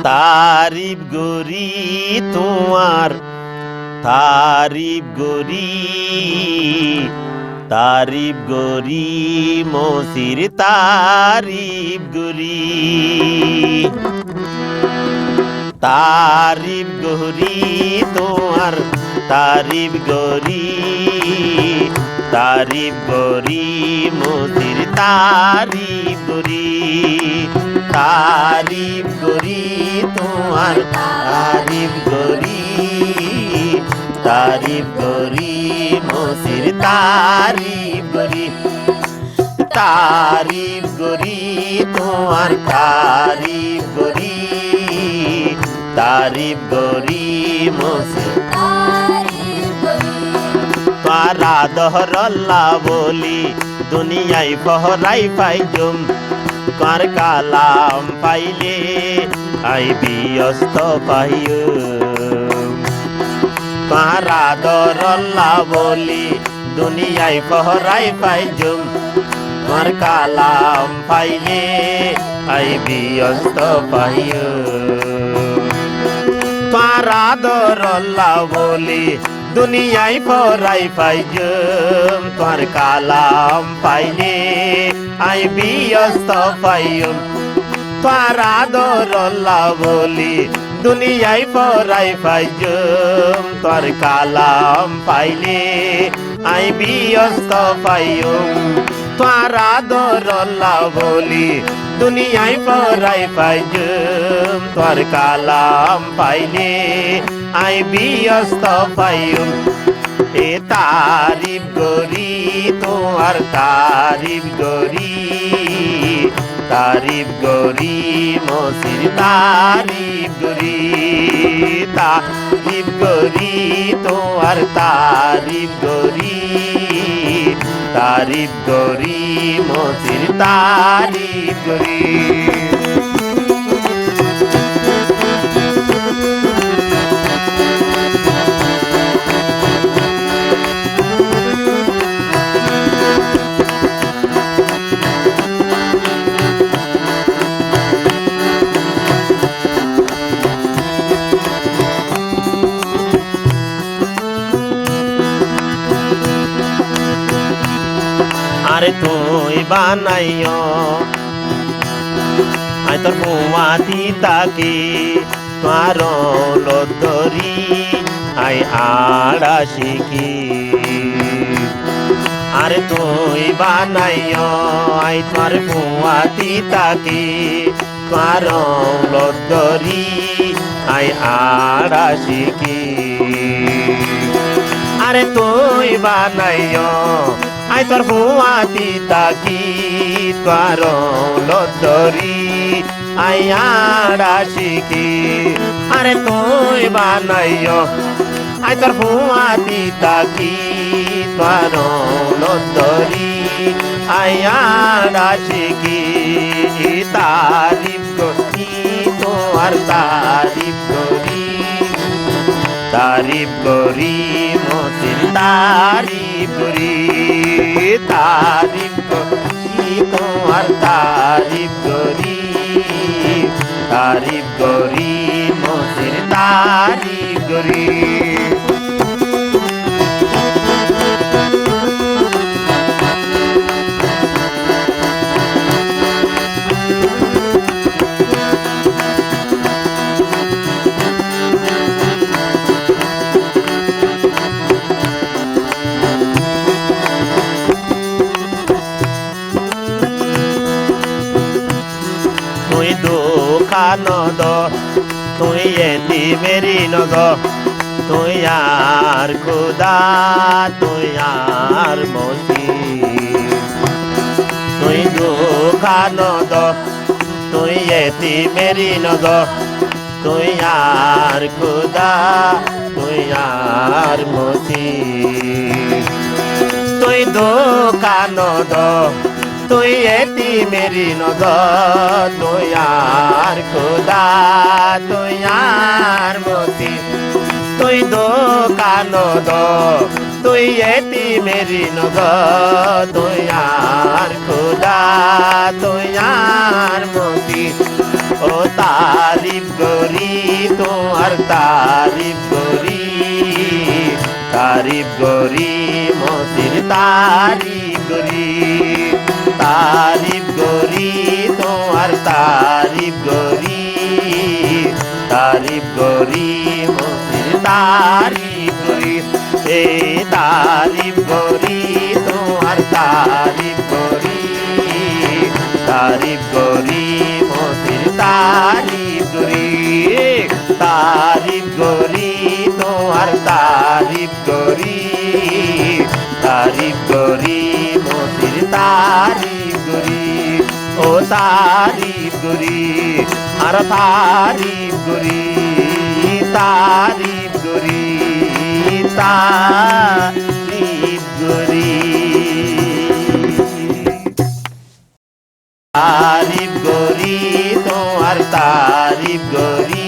तारीफ गोरी तुम्हार तारीफ गोरी मोसिर तारीफ गोरी तुम्हार तारीफ गोरी मोसिर तारीफ गोरी तुम्हार तारीफ गोरी मोसिर तारीफ गोरी तुम्हार तारीफ गोरी मोसिर तारा दहरल्ला बोली दुनियाय फहराई फाइजुम कार कालाम पाइले आई बियस्त पाइयुम तारा दहरल्ला बोली दुनियाय फहराई फाइजुम कार कालाम पाइले आई बियस्त पाइयुम तारा दहरल्ला बोली दुनियाय फहराई फाइजुम तोर कालाम पाइले आई बियस्त पाइयुम तारा दरल्ला बोली दुनियाय फहराई फाइजुम तोर कालाम पाइले आई बियस्त पाइयुम तारा दरल्ला बोली दुनियाय फहराई फाइजुम तोर कालाम पाइले आई बियस्त पाइयुम ए तारीफ गोरी तुम्हार तारीफ गोरी मोसिर तारीफ गोरी तुम्हार तारीफ गोरी मोसिर तारीफ गोरी আরে তুই বানাইও আই তোর ফুয়াতি তাকি তোর লদরি আই আড়া শিখি আরে তুই বানাইও আই তোর ফুয়াতি তাকি তোর লদরি আই আড়া শিখি আরে তুই বানাইও আই তোর ফুয়াতি তাকি তোর লদরি আই আড়া শিখি আরে তুই বানাইও আই তোর ফুয়াতি তাকি তোর লদরি আই আড়া শিখি তারিফ করি তোমার তারিফ করি মোসির তারিফ করি তোমার তারিফ করি মোসির তারিফ করি নদ তুই এতি মেরি নদ তুই আর খুদা তুই আর মসি তুই দুঃখা নদ তুই এতি মেরি নদ তুই আর খুদা তুই আর মসি তুই দুঃখা নদ তুই এতি মেরি নদ তুই আর খুদা তুই আর মতি তুই দোকানদ তুই এতি মেরি নদ তুই আর খুদা তুই আর মতি ও তারিফ তারিফ করি, তারিফ করি মতির তারিফ করি, তারিফ করি তোমার তারিফ করি, তারিফ করি মতির তারিফ করি, এ তারিফ করি তোমার তারিফ করি, তারিফ করি মতির তারিফ করি, তারিফ করি তোমার তারিফ করি, তারিফ করি মতির তারিফ করি, ও তারিফ করি আর তারিফ করি, তারিফ করি, তারিফ করি, তারিফ করি তোমার তারিফ করি,